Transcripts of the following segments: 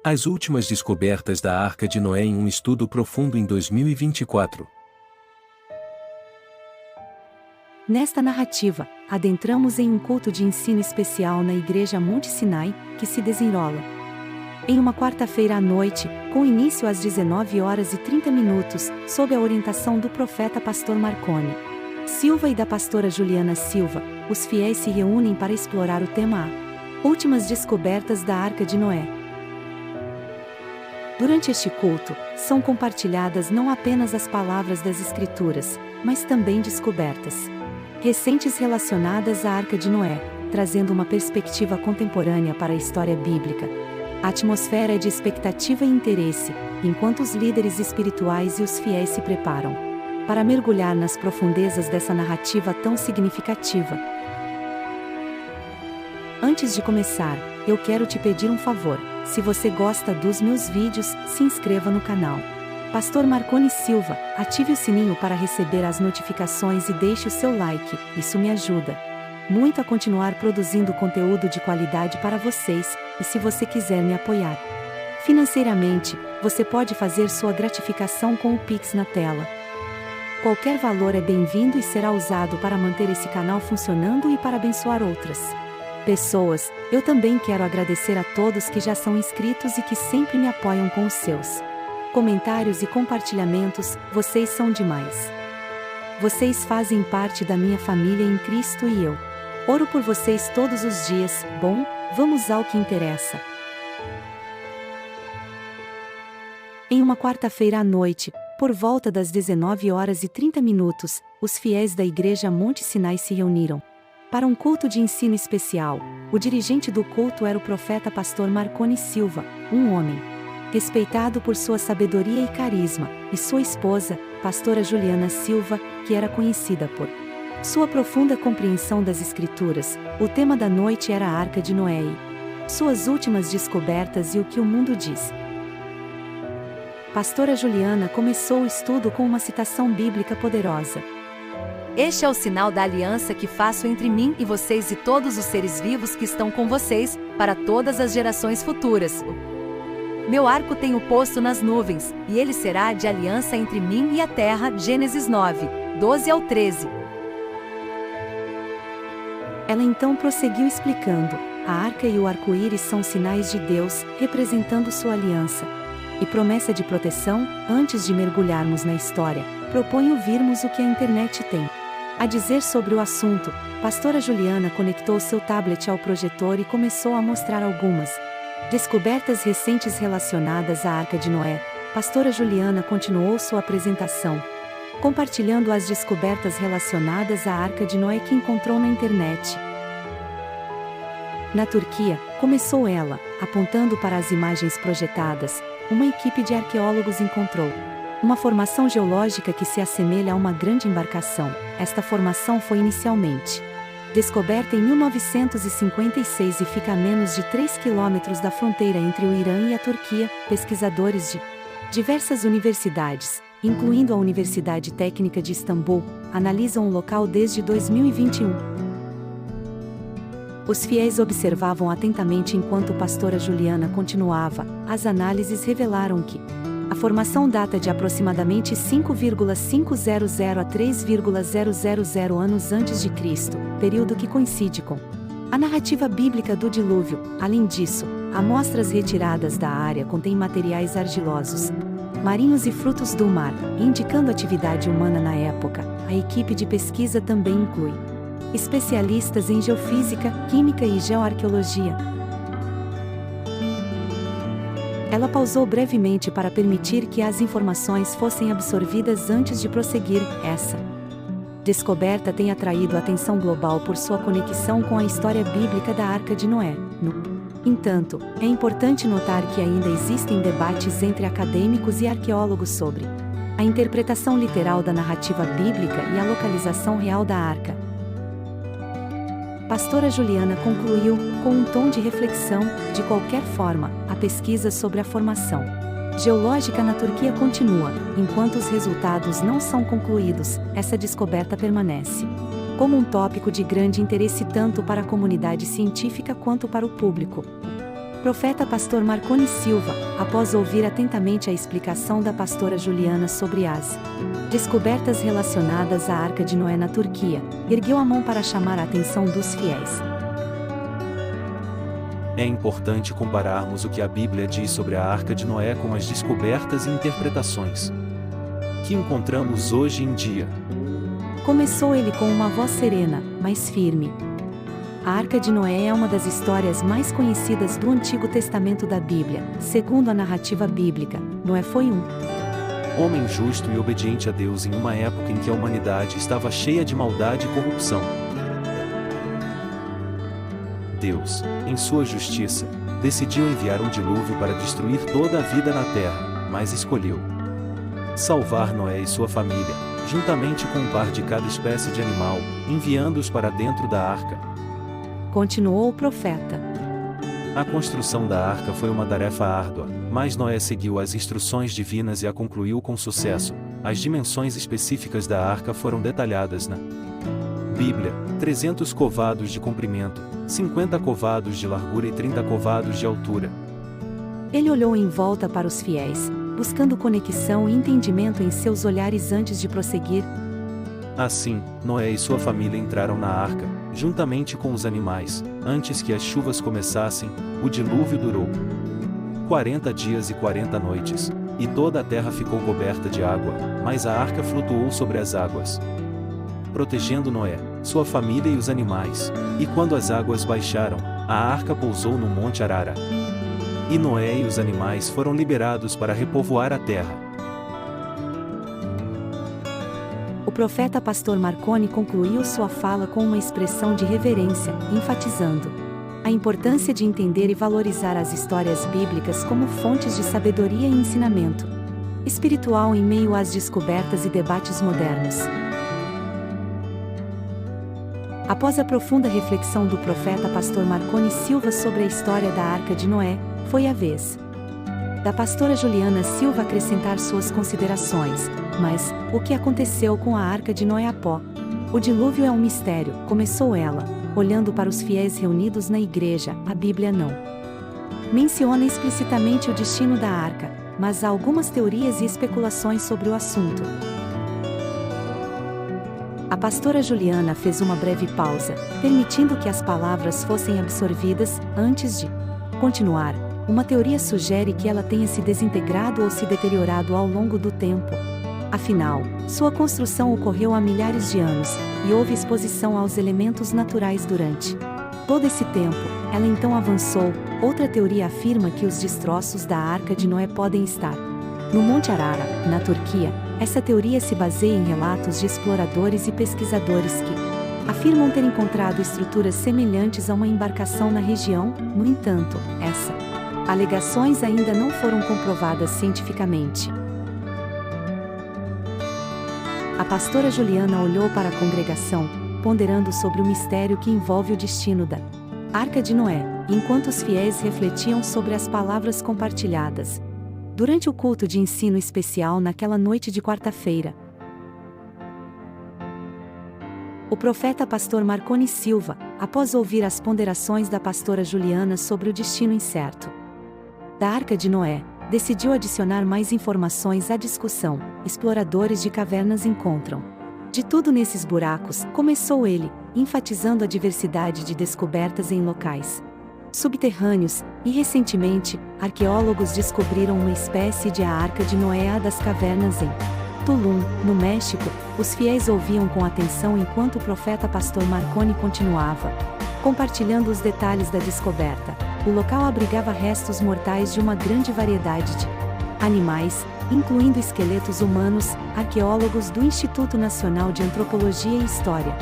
As últimas descobertas da Arca de Noé em um estudo profundo em 2024. Nesta narrativa, adentramos em um culto de ensino especial na Igreja Monte Sinai, que se desenrola em uma quarta-feira à noite, com início às 19h30, sob a orientação do profeta pastor Marconi Silva e da pastora Juliana Silva. Os fiéis se reúnem para explorar o tema Últimas descobertas da Arca de Noé. Durante este culto, são compartilhadas não apenas as palavras das Escrituras, mas também descobertas recentes relacionadas à Arca de Noé, trazendo uma perspectiva contemporânea para a história bíblica. A atmosfera é de expectativa e interesse, enquanto os líderes espirituais e os fiéis se preparam para mergulhar nas profundezas dessa narrativa tão significativa. Antes de começar, eu quero te pedir um favor. Se você gosta dos meus vídeos, se inscreva no canal Pastor Marconi Silva, ative o sininho para receber as notificações e deixe o seu like, isso me ajuda muito a continuar produzindo conteúdo de qualidade para vocês, e se você quiser me apoiar financeiramente, você pode fazer sua gratificação com o Pix na tela. Qualquer valor é bem-vindo e será usado para manter esse canal funcionando e para abençoar outras pessoas. Eu também quero agradecer a todos que já são inscritos e que sempre me apoiam com os seus comentários e compartilhamentos. Vocês são demais. Vocês fazem parte da minha família em Cristo e eu oro por vocês todos os dias. Bom, vamos ao que interessa. Em uma quarta-feira à noite, por volta das 19h30, os fiéis da Igreja Monte Sinai se reuniram para um culto de ensino especial. O dirigente do culto era o profeta pastor Marconi Silva, um homem respeitado por sua sabedoria e carisma, e sua esposa, pastora Juliana Silva, que era conhecida por sua profunda compreensão das Escrituras. O tema da noite era a Arca de Noé e suas últimas descobertas e o que o mundo diz. Pastora Juliana começou o estudo com uma citação bíblica poderosa. Este é o sinal da aliança que faço entre mim e vocês e todos os seres vivos que estão com vocês, para todas as gerações futuras. Meu arco tenho posto nas nuvens, e ele será de aliança entre mim e a terra. Gênesis 9, 12 ao 13. Ela então prosseguiu explicando: a arca e o arco-íris são sinais de Deus, representando sua aliança e promessa de proteção. Antes de mergulharmos na história, proponho virmos o que a internet tem a dizer sobre o assunto. Pastora Juliana conectou seu tablet ao projetor e começou a mostrar algumas descobertas recentes relacionadas à Arca de Noé. Pastora Juliana continuou sua apresentação, compartilhando as descobertas relacionadas à Arca de Noé que encontrou na internet. Na Turquia, começou ela, apontando para as imagens projetadas, uma equipe de arqueólogos encontrou uma formação geológica que se assemelha a uma grande embarcação. Esta formação foi inicialmente descoberta em 1956 e fica a menos de 3 quilômetros da fronteira entre o Irã e a Turquia. Pesquisadores de diversas universidades, incluindo a Universidade Técnica de Istambul, analisam o local desde 2021. Os fiéis observavam atentamente enquanto pastora Juliana continuava. As análises revelaram que a formação data de aproximadamente 5,500 a 3,000 anos antes de Cristo, período que coincide com a narrativa bíblica do dilúvio. Além disso, amostras retiradas da área contêm materiais argilosos, marinhos e frutos do mar, indicando atividade humana na época. A equipe de pesquisa também inclui especialistas em geofísica, química e geoarqueologia. Ela pausou brevemente para permitir que as informações fossem absorvidas antes de prosseguir. Essa descoberta tem atraído a atenção global por sua conexão com a história bíblica da Arca de Noé. No entanto, é importante notar que ainda existem debates entre acadêmicos e arqueólogos sobre a interpretação literal da narrativa bíblica e a localização real da arca. Pastora Juliana concluiu, com um tom de reflexão: de qualquer forma, a pesquisa sobre a formação geológica na Turquia continua. Enquanto os resultados não são concluídos, essa descoberta permanece como um tópico de grande interesse tanto para a comunidade científica quanto para o público. Profeta Pastor Marconi Silva, após ouvir atentamente a explicação da pastora Juliana sobre as descobertas relacionadas à Arca de Noé na Turquia, ergueu a mão para chamar a atenção dos fiéis. É importante compararmos o que a Bíblia diz sobre a Arca de Noé com as descobertas e interpretações que encontramos hoje em dia. Começou ele com uma voz serena, mas firme. A Arca de Noé é uma das histórias mais conhecidas do Antigo Testamento da Bíblia. Segundo a narrativa bíblica, Noé foi um homem justo e obediente a Deus em uma época em que a humanidade estava cheia de maldade e corrupção. Deus, em sua justiça, decidiu enviar um dilúvio para destruir toda a vida na terra, mas escolheu salvar Noé e sua família, juntamente com um par de cada espécie de animal, enviando-os para dentro da arca. Continuou o profeta. A construção da arca foi uma tarefa árdua, mas Noé seguiu as instruções divinas e a concluiu com sucesso. As dimensões específicas da arca foram detalhadas na Bíblia: 300 covados de comprimento, 50 covados de largura e 30 covados de altura. Ele olhou em volta para os fiéis, buscando conexão e entendimento em seus olhares antes de prosseguir. Assim, Noé e sua família entraram na arca, juntamente com os animais. Antes que as chuvas começassem, o dilúvio durou 40 dias e 40 noites, e toda a terra ficou coberta de água, mas a arca flutuou sobre as águas, protegendo Noé, sua família e os animais. E quando as águas baixaram, a arca pousou no Monte Arara. E Noé e os animais foram liberados para repovoar a terra. O profeta Pastor Marconi concluiu sua fala com uma expressão de reverência, enfatizando a importância de entender e valorizar as histórias bíblicas como fontes de sabedoria e ensinamento espiritual em meio às descobertas e debates modernos. Após a profunda reflexão do profeta Pastor Marconi Silva sobre a história da Arca de Noé, foi a vez da pastora Juliana Silva acrescentar suas considerações. Mas, o que aconteceu com a Arca de Noé após o dilúvio é um mistério, começou ela, olhando para os fiéis reunidos na igreja. A Bíblia não menciona explicitamente o destino da arca, mas há algumas teorias e especulações sobre o assunto. A pastora Juliana fez uma breve pausa, permitindo que as palavras fossem absorvidas. Antes de continuar, uma teoria sugere que ela tenha se desintegrado ou se deteriorado ao longo do tempo. Afinal, sua construção ocorreu há milhares de anos, e houve exposição aos elementos naturais durante todo esse tempo. Ela então avançou. Outra teoria afirma que os destroços da Arca de Noé podem estar no Monte Arara, na Turquia. Essa teoria se baseia em relatos de exploradores e pesquisadores que afirmam ter encontrado estruturas semelhantes a uma embarcação na região. No entanto, essas alegações ainda não foram comprovadas cientificamente. A pastora Juliana olhou para a congregação, ponderando sobre o mistério que envolve o destino da Arca de Noé, enquanto os fiéis refletiam sobre as palavras compartilhadas durante o culto de ensino especial naquela noite de quarta-feira. O profeta Pastor Marconi Silva, após ouvir as ponderações da pastora Juliana sobre o destino incerto da Arca de Noé, decidiu adicionar mais informações à discussão. Exploradores de cavernas encontram de tudo nesses buracos, começou ele, enfatizando a diversidade de descobertas em locais subterrâneos, e recentemente, arqueólogos descobriram uma espécie de a Arca de Noé das cavernas em Tulum, no México. Os fiéis ouviam com atenção enquanto o profeta Pastor Marconi continuava compartilhando os detalhes da descoberta. O local abrigava restos mortais de uma grande variedade de animais, incluindo esqueletos humanos. Arqueólogos do Instituto Nacional de Antropologia e História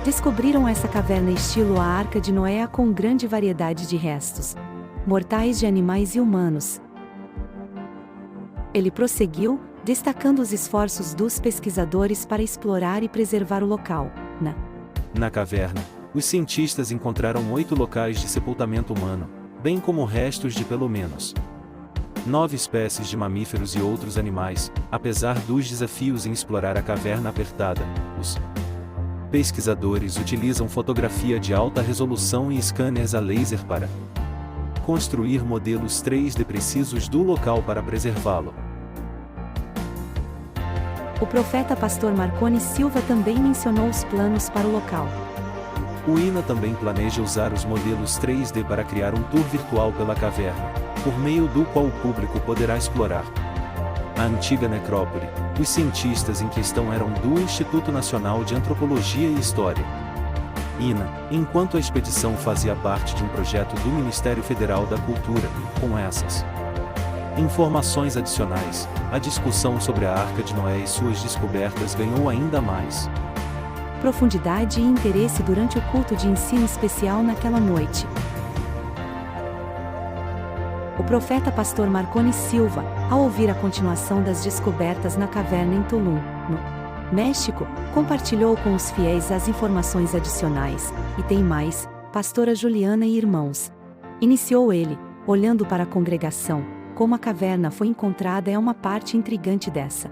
descobriram essa caverna estilo a Arca de Noé com grande variedade de restos mortais de animais e humanos. Ele prosseguiu, destacando os esforços dos pesquisadores para explorar e preservar o local. Na caverna, os cientistas encontraram 8 locais de sepultamento humano, bem como restos de pelo menos 9 espécies de mamíferos e outros animais. Apesar dos desafios em explorar a caverna apertada, os pesquisadores utilizam fotografia de alta resolução e scanners a laser para construir modelos 3D precisos do local para preservá-lo. O profeta pastor Marconi Silva também mencionou os planos para o local. O INA também planeja usar os modelos 3D para criar um tour virtual pela caverna, por meio do qual o público poderá explorar a antiga necrópole. Os cientistas em questão eram do Instituto Nacional de Antropologia e História, INA, enquanto a expedição fazia parte de um projeto do Ministério Federal da Cultura. Com essas informações adicionais, a discussão sobre a Arca de Noé e suas descobertas ganhou ainda mais profundidade e interesse durante o culto de ensino especial naquela noite. O profeta pastor Marconi Silva, ao ouvir a continuação das descobertas na caverna em Tulum, no México, compartilhou com os fiéis as informações adicionais. E tem mais, pastora Juliana e irmãos. Iniciou ele, olhando para a congregação, como a caverna foi encontrada é uma parte intrigante dessa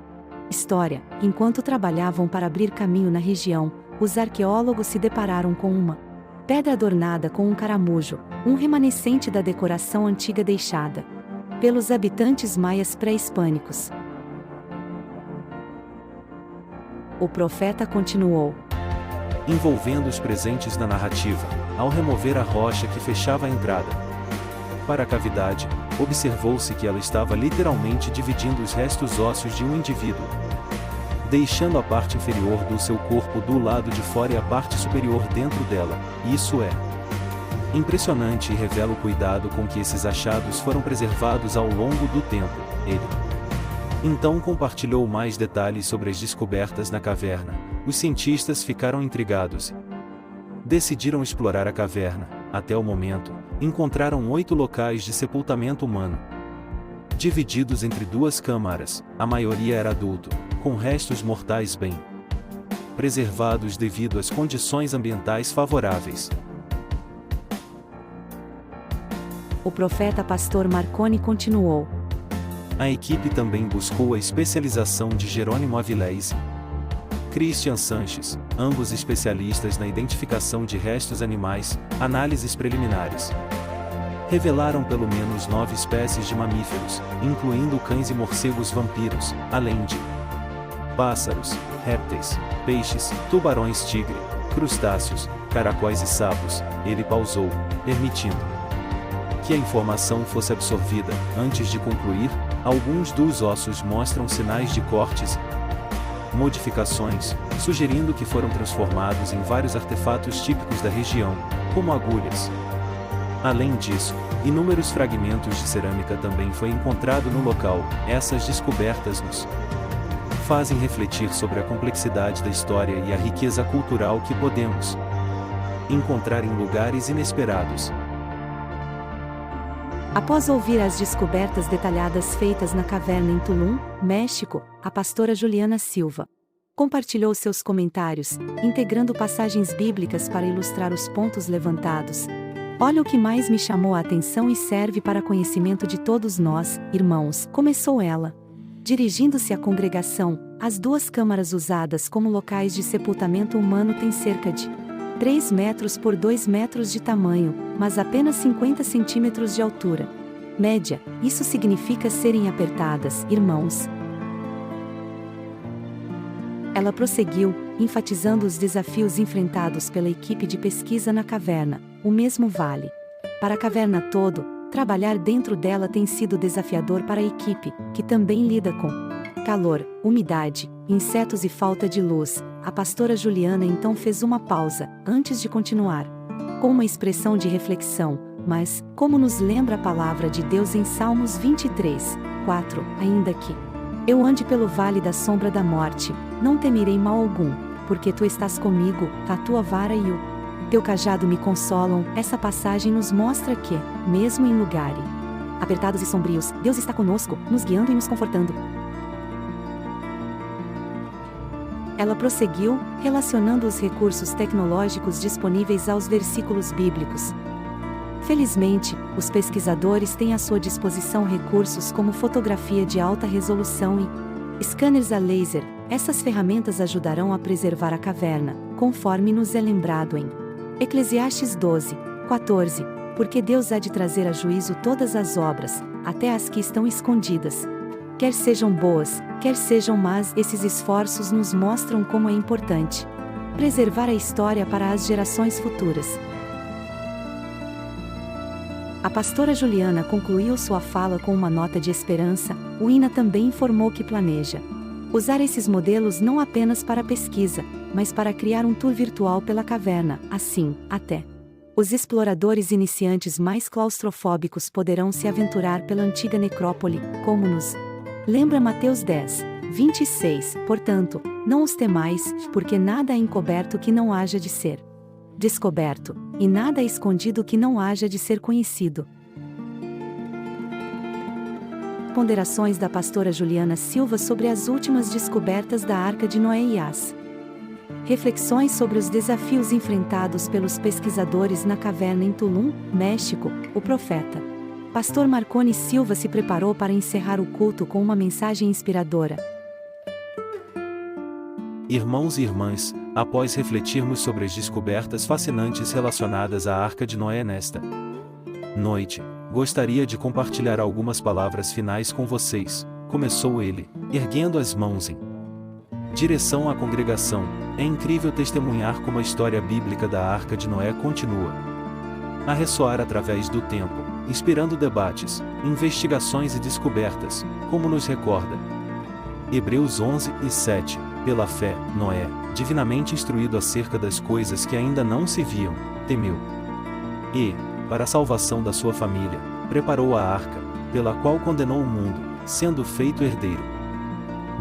história. Enquanto trabalhavam para abrir caminho na região, os arqueólogos se depararam com uma pedra adornada com um caramujo, um remanescente da decoração antiga deixada pelos habitantes maias pré-hispânicos. O profeta continuou, envolvendo os presentes na narrativa, ao remover a rocha que fechava a entrada para a cavidade, observou-se que ela estava literalmente dividindo os restos ósseos de um indivíduo, deixando a parte inferior do seu corpo do lado de fora e a parte superior dentro dela. Isso é impressionante e revela o cuidado com que esses achados foram preservados ao longo do tempo. Ele então compartilhou mais detalhes sobre as descobertas na caverna. Os cientistas ficaram intrigados e decidiram explorar a caverna. Até o momento, encontraram 8 locais de sepultamento humano, divididos entre 2 câmaras. A maioria era adulto, com restos mortais bem preservados devido às condições ambientais favoráveis. O profeta pastor Marconi continuou, a equipe também buscou a especialização de Jerônimo Avilés e Christian Sanches, ambos especialistas na identificação de restos animais. Análises preliminares revelaram pelo menos 9 espécies de mamíferos, incluindo cães e morcegos vampiros, além de pássaros, répteis, peixes, tubarões-tigre, crustáceos, caracóis e sapos. Ele pausou, permitindo que a informação fosse absorvida. Antes de concluir, alguns dos ossos mostram sinais de cortes, modificações, sugerindo que foram transformados em vários artefatos típicos da região, como agulhas. Além disso, inúmeros fragmentos de cerâmica também foi encontrado no local. Essas descobertas nos fazem refletir sobre a complexidade da história e a riqueza cultural que podemos encontrar em lugares inesperados. Após ouvir as descobertas detalhadas feitas na caverna em Tulum, México, a pastora Juliana Silva compartilhou seus comentários, integrando passagens bíblicas para ilustrar os pontos levantados. Olha o que mais me chamou a atenção e serve para conhecimento de todos nós, irmãos, começou ela. Dirigindo-se à congregação, as 2 câmaras usadas como locais de sepultamento humano têm cerca de 3 metros por 2 metros de tamanho, mas apenas 50 centímetros de altura média. Isso significa serem apertadas, irmãos. Ela prosseguiu, enfatizando os desafios enfrentados pela equipe de pesquisa na caverna. O mesmo vale para a caverna todo. Trabalhar dentro dela tem sido desafiador para a equipe, que também lida com calor, umidade, insetos e falta de luz. A pastora Juliana então fez uma pausa, antes de continuar, com uma expressão de reflexão. Mas, como nos lembra a palavra de Deus em Salmos 23, 4, ainda que eu ande pelo vale da sombra da morte, não temerei mal algum, porque tu estás comigo, a tua vara e o teu cajado me consolam. Essa passagem nos mostra que, mesmo em lugares apertados e sombrios, Deus está conosco, nos guiando e nos confortando. Ela prosseguiu, relacionando os recursos tecnológicos disponíveis aos versículos bíblicos. Felizmente, os pesquisadores têm à sua disposição recursos como fotografia de alta resolução e scanners a laser. Essas ferramentas ajudarão a preservar a caverna, conforme nos é lembrado em Eclesiastes 12, 14. Porque Deus há de trazer a juízo todas as obras, até as que estão escondidas. Quer sejam boas, quer sejam más, esses esforços nos mostram como é importante preservar a história para as gerações futuras. A pastora Juliana concluiu sua fala com uma nota de esperança. O INA também informou que planeja usar esses modelos não apenas para pesquisa, mas para criar um tour virtual pela caverna, assim, até os exploradores iniciantes mais claustrofóbicos poderão se aventurar pela antiga necrópole, como nos lembra Mateus 10, 26. Portanto, não os temais, porque nada é encoberto que não haja de ser descoberto, e nada é escondido que não haja de ser conhecido. Ponderações da pastora Juliana Silva sobre as últimas descobertas da Arca de Noé e as reflexões sobre os desafios enfrentados pelos pesquisadores na caverna em Tulum, México. O profeta pastor Marconi Silva se preparou para encerrar o culto com uma mensagem inspiradora. Irmãos e irmãs, após refletirmos sobre as descobertas fascinantes relacionadas à Arca de Noé nesta noite, gostaria de compartilhar algumas palavras finais com vocês. Começou ele, erguendo as mãos em direção à congregação. É incrível testemunhar como a história bíblica da Arca de Noé continua a ressoar através do tempo, inspirando debates, investigações e descobertas, como nos recorda Hebreus 11 e 7. Pela fé, Noé, divinamente instruído acerca das coisas que ainda não se viam, temeu e, para a salvação da sua família, preparou a arca, pela qual condenou o mundo, sendo feito herdeiro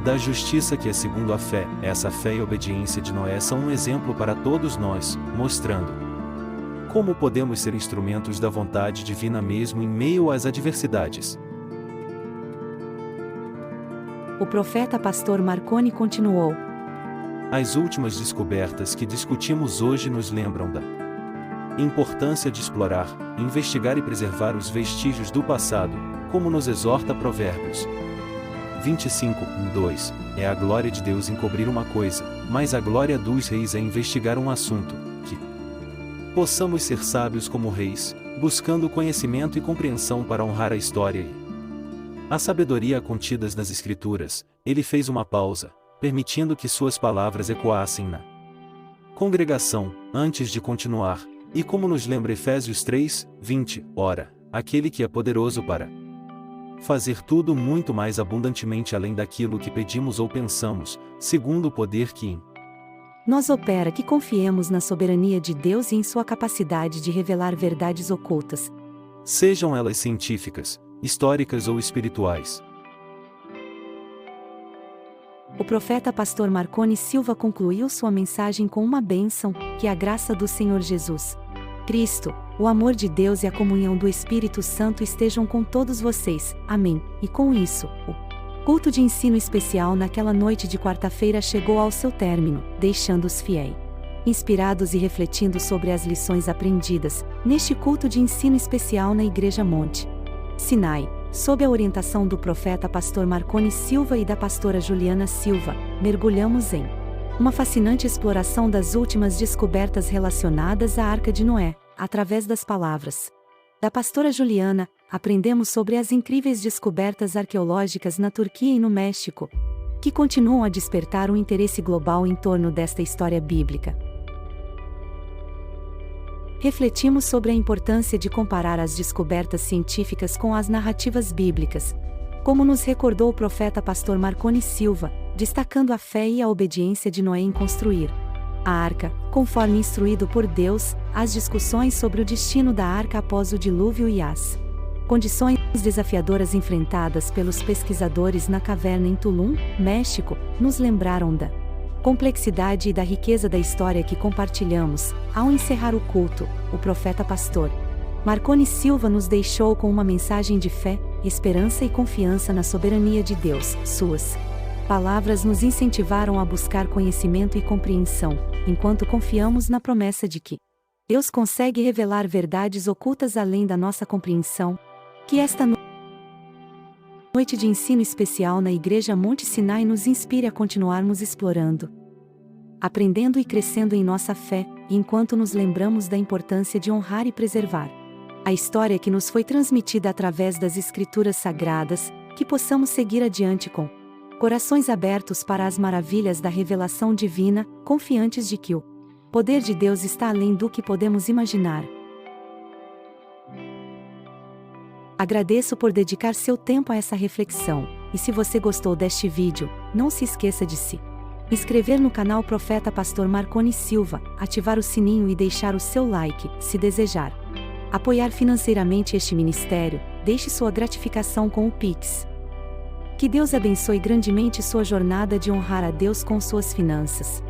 da justiça que é segundo a fé. Essa fé e obediência de Noé são um exemplo para todos nós, mostrando como podemos ser instrumentos da vontade divina mesmo em meio às adversidades. O profeta pastor Marconi continuou: As últimas descobertas que discutimos hoje nos lembram da importância de explorar, investigar e preservar os vestígios do passado, como nos exorta Provérbios 25:2. É a glória de Deus encobrir uma coisa, mas a glória dos reis é investigar um assunto, que possamos ser sábios como reis, buscando conhecimento e compreensão para honrar a história e a sabedoria contidas nas Escrituras. Ele fez uma pausa, permitindo que suas palavras ecoassem na congregação, antes de continuar, e como nos lembra Efésios 3:20, ora, aquele que é poderoso para fazer tudo muito mais abundantemente além daquilo que pedimos ou pensamos, segundo o poder que em nós opera. Que confiemos na soberania de Deus e em sua capacidade de revelar verdades ocultas, sejam elas científicas, históricas ou espirituais. O profeta pastor Marconi Silva concluiu sua mensagem com uma bênção: que a graça do Senhor Jesus Cristo, o amor de Deus e a comunhão do Espírito Santo estejam com todos vocês. Amém. E com isso, o culto de ensino especial naquela noite de quarta-feira chegou ao seu término, deixando os fiéis inspirados e refletindo sobre as lições aprendidas neste culto de ensino especial na Igreja Monte Sinai, sob a orientação do profeta pastor Marconi Silva e da pastora Juliana Silva. Mergulhamos em uma fascinante exploração das últimas descobertas relacionadas à Arca de Noé. Através das palavras da pastora Juliana, aprendemos sobre as incríveis descobertas arqueológicas na Turquia e no México, que continuam a despertar um interesse global em torno desta história bíblica. Refletimos sobre a importância de comparar as descobertas científicas com as narrativas bíblicas, como nos recordou o profeta pastor Marconi Silva, destacando a fé e a obediência de Noé em construir a arca, conforme instruído por Deus. As discussões sobre o destino da arca após o dilúvio e as condições desafiadoras enfrentadas pelos pesquisadores na caverna em Tulum, México, nos lembraram da complexidade e da riqueza da história que compartilhamos. Ao encerrar o culto, o profeta pastor Marconi Silva nos deixou com uma mensagem de fé, esperança e confiança na soberania de Deus. Suas palavras nos incentivaram a buscar conhecimento e compreensão, enquanto confiamos na promessa de que Deus consegue revelar verdades ocultas além da nossa compreensão. Que esta noite de ensino especial na Igreja Monte Sinai nos inspire a continuarmos explorando, aprendendo e crescendo em nossa fé, enquanto nos lembramos da importância de honrar e preservar A história que nos foi transmitida através das Escrituras Sagradas, que possamos seguir adiante com corações abertos para as maravilhas da revelação divina, confiantes de que o poder de Deus está além do que podemos imaginar. Agradeço por dedicar seu tempo a essa reflexão, e se você gostou deste vídeo, não se esqueça de se inscrever no canal Profeta Pastor Marconi Silva, ativar o sininho e deixar o seu like, se desejar apoiar financeiramente este ministério, deixe sua gratificação com o Pix. Que Deus abençoe grandemente sua jornada de honrar a Deus com suas finanças.